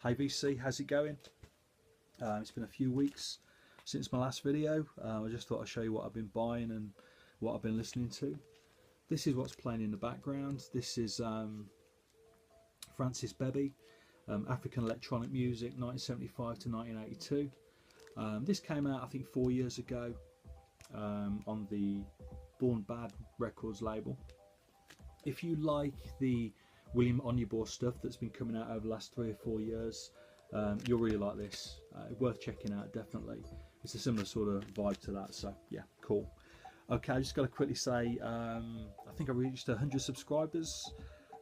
Hey VC, how's it going? It's been a few weeks since my last video. I just thought I'd show you what I've been buying and what I've been listening to. This is what's playing in the background. This is Francis Bebey, African electronic music, 1975 to 1982. This came out I think 4 years ago on the Born Bad Records label. If you like the William Onyeabor stuff that's been coming out over the last 3 or 4 years, you'll really like this. Worth checking out, definitely. It's a similar sort of vibe to that, so yeah, cool. Okay, I just got to quickly say, I think I reached 100 subscribers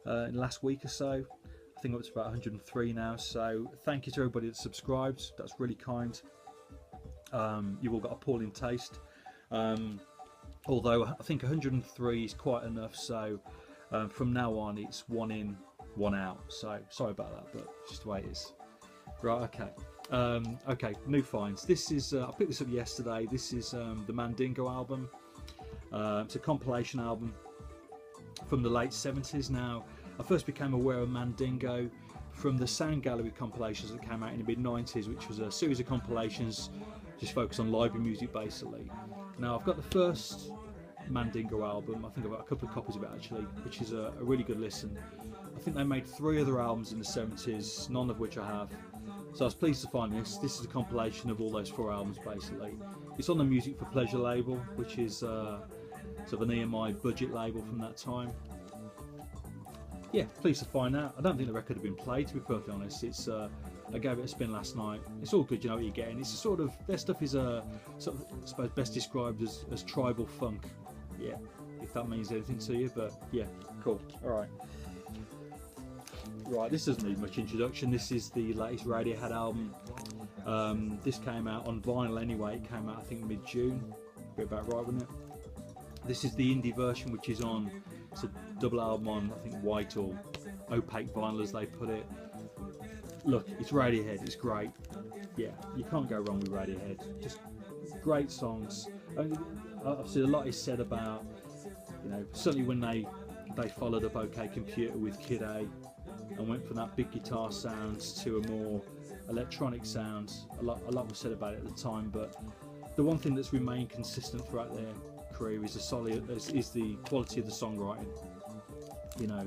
in the last week or so. I think I'm up to about 103 now, so thank you to everybody that subscribed. That's really kind. You've all got appalling taste. Although I think 103 is quite enough, so from now on it's 1 in, 1 out. So sorry about that, but it's just the way it is. Right, okay. Okay, new finds. This is I picked this up yesterday. This is the Mandingo album. It's a compilation album from the late 70s. Now, I first became aware of Mandingo from the Sound Gallery compilations that came out in the mid-90s, which was a series of compilations just focused on library music basically. Now, I've got the first Mandingo album. I think I've got a couple of copies of it actually, which is a really good listen. I think they made 3 other albums in the 70s, none of which I have. So I was pleased to find this. This is a compilation of all those 4 albums basically. It's on the Music for Pleasure label, which is sort of an EMI budget label from that time. Yeah, pleased to find out. I don't think the record had been played, to be perfectly honest. It's I gave it a spin last night. It's all good, you know what you're getting. It's a sort of, their stuff is sort of, I suppose, best described as tribal funk. Yeah, if that means anything to you, but yeah, cool. All right. Right, this doesn't need much introduction. This is the latest Radiohead album. This came out on vinyl anyway. It came out I think mid-June. Be about right, wouldn't it? This is the indie version, which is on, it's a double album on I think white or opaque vinyl as they put it. Look, it's Radiohead. It's great. Yeah, you can't go wrong with Radiohead. Just great songs. I mean, obviously a lot is said about, you know, certainly when they followed up OK Computer with Kid A and went from that big guitar sound to a more electronic sound. A lot was said about it at the time, but the one thing that's remained consistent throughout their career is the quality of the songwriting. You know,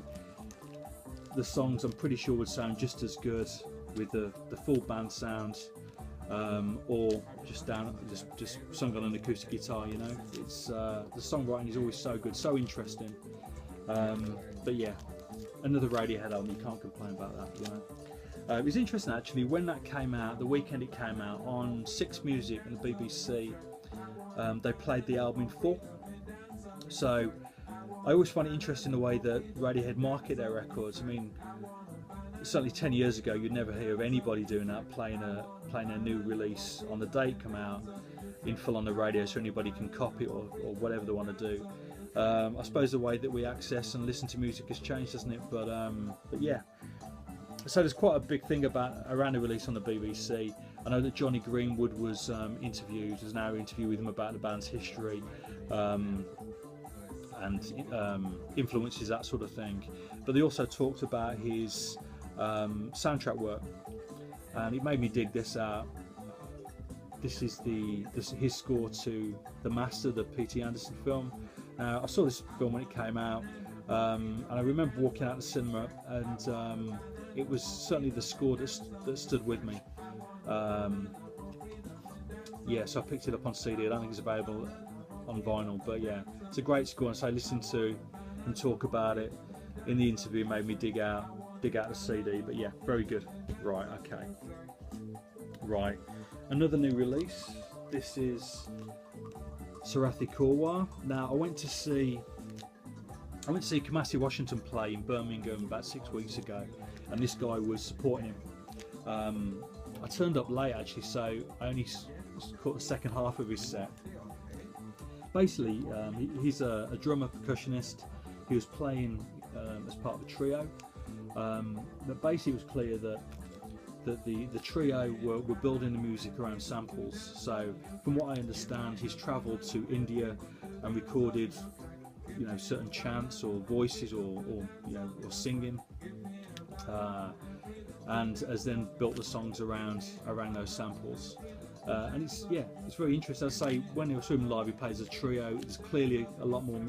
the songs I'm pretty sure would sound just as good with the full band sound, or just sung on an acoustic guitar. You know, it's the songwriting is always so good, so interesting. But yeah, another Radiohead album, you can't complain about that. You know, it was interesting actually when that came out. The weekend it came out on 6 Music and the BBC, they played the album in full. So I always find it interesting the way that Radiohead market their records. I mean, certainly 10 years ago you'd never hear of anybody doing that, playing a new release on the day it come out in full on the radio so anybody can copy it or whatever they want to do. I suppose the way that we access and listen to music has changed, hasn't it? But yeah, so there's quite a big thing around the release on the BBC. I know that Johnny Greenwood was interviewed. There's now an interview with him about the band's history and influences, that sort of thing. But they also talked about his soundtrack work, and it made me dig this out. This is his score to The Master, the P.T. Anderson film. Now, I saw this film when it came out, and I remember walking out of the cinema, and it was certainly the score that stood with me. Yeah, so I picked it up on CD. I don't think it's available on vinyl, but yeah, it's a great score. And so I listened to him talk about it in the interview, made me dig out the CD. But yeah, very good. Right, okay. Right, another new release. This is Sarathi Korwar. Now, I went to see Kamasi Washington play in Birmingham about 6 weeks ago, and this guy was supporting him. I turned up late actually, so I only caught the second half of his set. Basically, he's a drummer, percussionist. He was playing as part of a trio. But basically, it was clear that the trio were building the music around samples. So, from what I understand, he's travelled to India and recorded, you know, certain chants or voices or you know, or singing. and has then built the songs around those samples. And it's very interesting. As I say, when he was swimming live, he plays a trio. There's clearly a lot more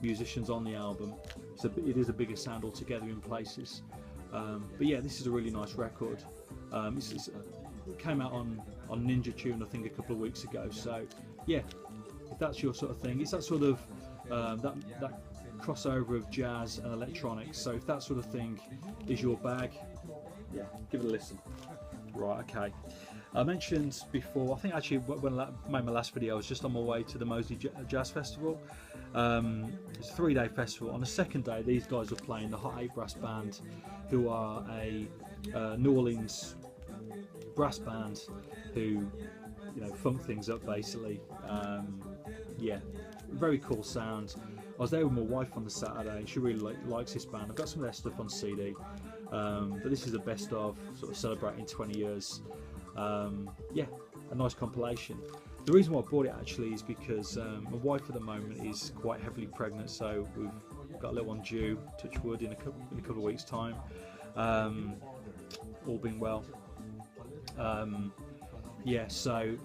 musicians on the album, so it is a bigger sound altogether in places. But yeah, this is a really nice record. It came out on Ninja Tune, I think, a couple of weeks ago. So yeah, if that's your sort of thing, it's that sort of that crossover of jazz and electronics. So if that sort of thing is your bag, yeah, give it a listen. Right, okay. I mentioned before, I think actually when I made my last video, I was just on my way to the Moseley Jazz Festival. It's a 3-day festival. On the second day, these guys were playing, the Hot 8 Brass Band, who are a New Orleans brass band who, you know, funk things up basically. Yeah, very cool sound. I was there with my wife on the Saturday. She really likes this band. I've got some of their stuff on CD, but this is the best of, sort of celebrating 20 years. Yeah, a nice compilation. The reason why I bought it actually is because my wife at the moment is quite heavily pregnant, so we've got a little one due, touch wood, in a couple of weeks' time. All being well. Yeah, so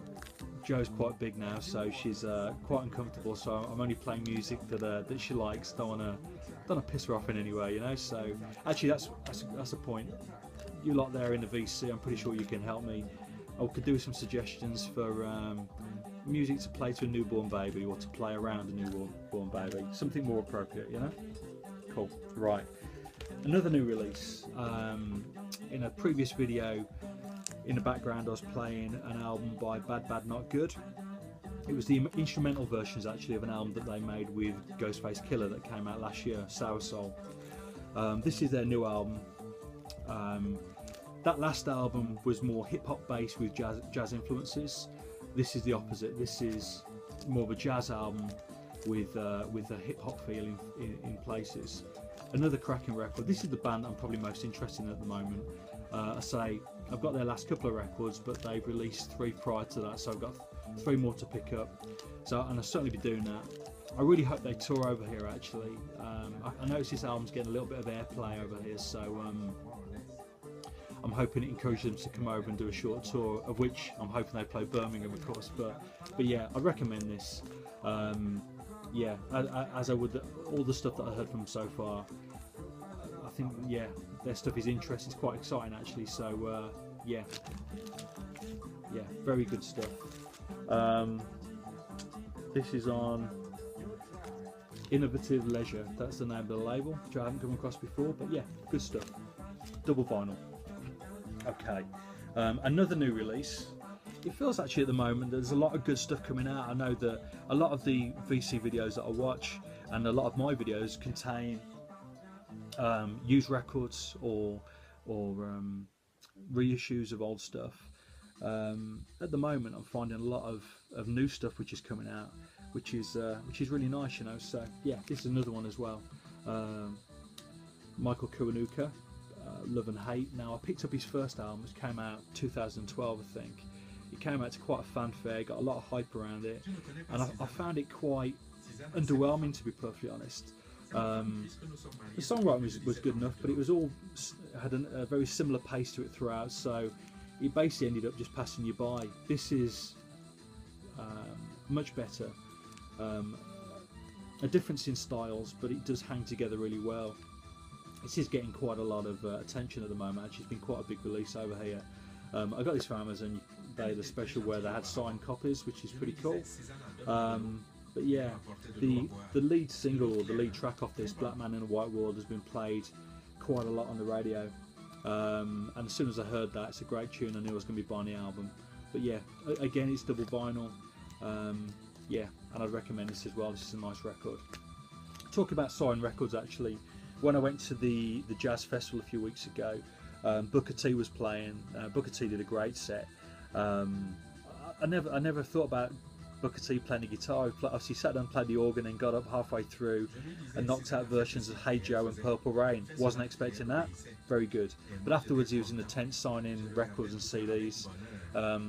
Joe's quite big now, so she's quite uncomfortable. So I'm only playing music that she likes. Don't wanna piss her off in any way, you know. So actually, that's a point. You lot there in the VC, I'm pretty sure you can help me. I could do some suggestions for music to play to a newborn baby, or to play around a newborn baby. Something more appropriate, you know. Cool. Right. Another new release. In a previous video, in the background I was playing an album by Bad Bad Not Good. It was the instrumental versions actually of an album that they made with Ghostface Killer that came out last year, Sour Soul. This is their new album. That last album was more hip-hop based with jazz influences. This is the opposite. This is more of a jazz album with a hip-hop feel in places. Another cracking record. This is the band I'm probably most interested in at the moment. I say I've got their last couple of records, but they've released 3 prior to that, so I've got 3 more to pick up. And I'll certainly be doing that. I really hope they tour over here actually. I noticed this album's getting a little bit of airplay over here, so I'm hoping it encourages them to come over and do a short tour, of which I'm hoping they play Birmingham, of course. But yeah, I recommend this. Yeah, as I would all the stuff that I heard from them so far. I think, yeah, their stuff is interesting. It's quite exciting actually. So yeah, very good stuff. This is on Innovative Leisure. That's the name of the label, which I haven't come across before. But yeah, good stuff. Double vinyl. Okay, another new release. It feels actually at the moment there's a lot of good stuff coming out. I know that a lot of the VC videos that I watch and a lot of my videos contain used records or reissues of old stuff. At the moment I'm finding a lot of new stuff which is coming out, which is really nice, you know. So yeah, this is another one as well. Michael Kiwanuka, Love and Hate. Now I picked up his first album, which came out 2012 I think. It came out to quite a fanfare, got a lot of hype around it, and I found it quite underwhelming, to be perfectly honest. The songwriting was good enough, but it was all had a very similar pace to it throughout, so it basically ended up just passing you by. This is much better. A difference in styles, but it does hang together really well. This is getting quite a lot of attention at the moment. Actually, it's been quite a big release over here. I got this from Amazon. They had a special where they had signed copies, which is pretty cool. But yeah, the lead single or the lead track off this, Black Man in a White World, has been played quite a lot on the radio. And as soon as I heard that, it's a great tune. I knew I was going to be buying the album. But yeah, again, it's double vinyl. Yeah, and I'd recommend this as well. This is a nice record. Talking about signed records, actually, when I went to the Jazz Festival a few weeks ago, Booker T was playing. Booker T did a great set. I never thought about Booker T playing the guitar. He obviously sat down and played the organ and got up halfway through and knocked out versions of Hey Joe and Purple Rain. Wasn't expecting that. Very good. But afterwards he was in the tent signing records and CDs. I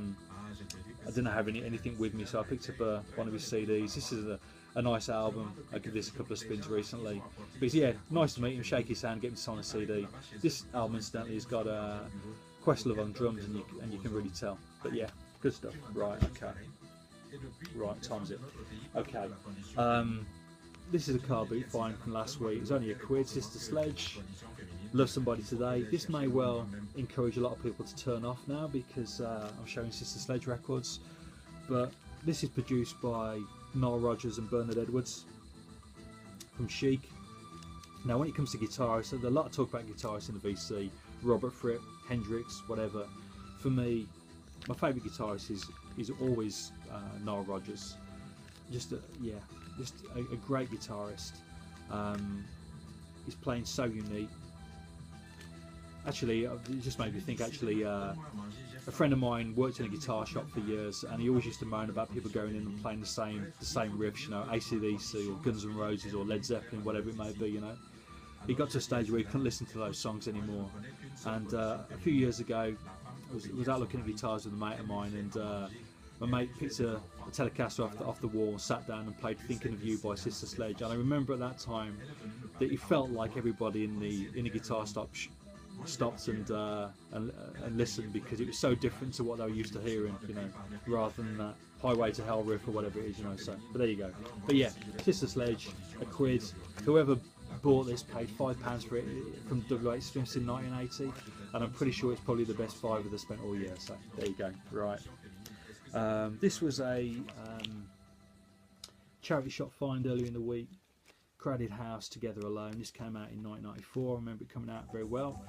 didn't have anything with me, so I picked up one of his CDs. This is a a nice album. I give this a couple of spins recently. But yeah, nice to meet him, shake his hand, get him to sign a CD. This album incidentally has got Questlove on drums, and you can really tell. But yeah, good stuff. Right, okay. Right, time's it. Okay. This is a car boot find from last week. It was only £1. Sister Sledge. Love Somebody Today. This may well encourage a lot of people to turn off now because I'm showing Sister Sledge records. But this is produced by Nile Rodgers and Bernard Edwards from Chic. Now when it comes to guitarists, there's a lot of talk about guitarists in the VC. Robert Fripp, Hendrix, whatever. For me, my favourite guitarist is always Nile Rodgers. Just a great guitarist. He's playing so unique. Actually, it just made me think. Actually, a friend of mine worked in a guitar shop for years, and he always used to moan about people going in and playing the same riffs, you know, AC/DC or Guns N' Roses or Led Zeppelin, whatever it may be, you know. He got to a stage where he couldn't listen to those songs anymore. And a few years ago, I was out looking at guitars with a mate of mine, and my mate picked a Telecaster off the wall, sat down and played "Thinking of You" by Sister Sledge. And I remember at that time that he felt like everybody in the guitar stopped and listened, because it was so different to what they were used to hearing, you know, rather than that Highway to Hell riff or whatever it is, you know. So, but there you go. But yeah, Sister Sledge, £1. Whoever bought this paid £5 for it from WH Smiths in 1980, and I'm pretty sure it's probably the best fiver they spent all year. So there you go. Right. This was a charity shop find earlier in the week. Crowded House, Together Alone. This came out in 1994. I remember it coming out very well.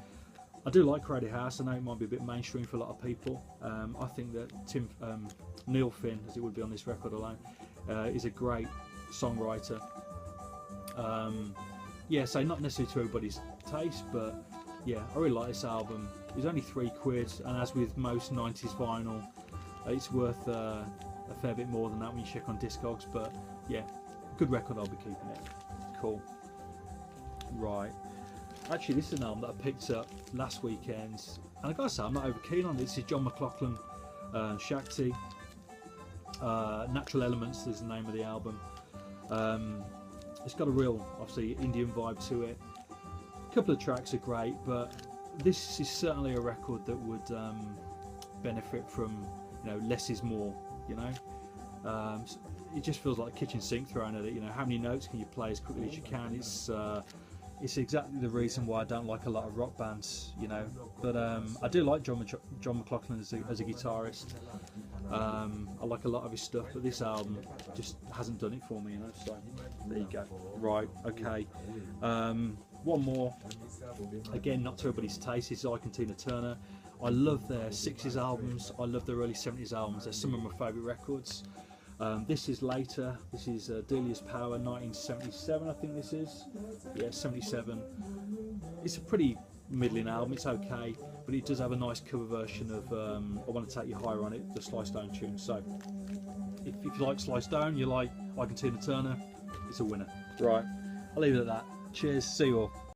I do like Crowded House. I know it might be a bit mainstream for a lot of people. I think that Neil Finn, as it would be on this record alone, is a great songwriter. Yeah, so not necessarily to everybody's taste, but yeah, I really like this album. It was only £3, and as with most 90s vinyl, it's worth a fair bit more than that when you check on Discogs. But yeah, good record. I'll be keeping it. Cool. Right. Actually, this is an album that I picked up last weekend, and I gotta say I'm not over keen on this. This is John McLaughlin, Shakti. Natural Elements is the name of the album. It's got a real, obviously, Indian vibe to it. A couple of tracks are great, but this is certainly a record that would benefit from, you know, less is more. You know, it just feels like kitchen sink thrown at it. You know, how many notes can you play as quickly as you can? It's exactly the reason why I don't like a lot of rock bands. You know, but I do like John McLaughlin as a guitarist. I like a lot of his stuff, but this album just hasn't done it for me, you know. So there you go. Right, okay. One more. Again, not to everybody's taste. This is Ike and Tina Turner. I love their 60s albums. I love their early 70s albums. They're some of my favourite records. This is later. This is Delia's Power, 1977. I think this is. Yeah, 77. It's a pretty middling album. It's okay, but it does have a nice cover version of I Want to Take You Higher on it, the Sly Stone tune. So if you like Sly Stone, you like Ike and Tina Turner, it's a winner. Right, I'll leave it at that. Cheers, see you all.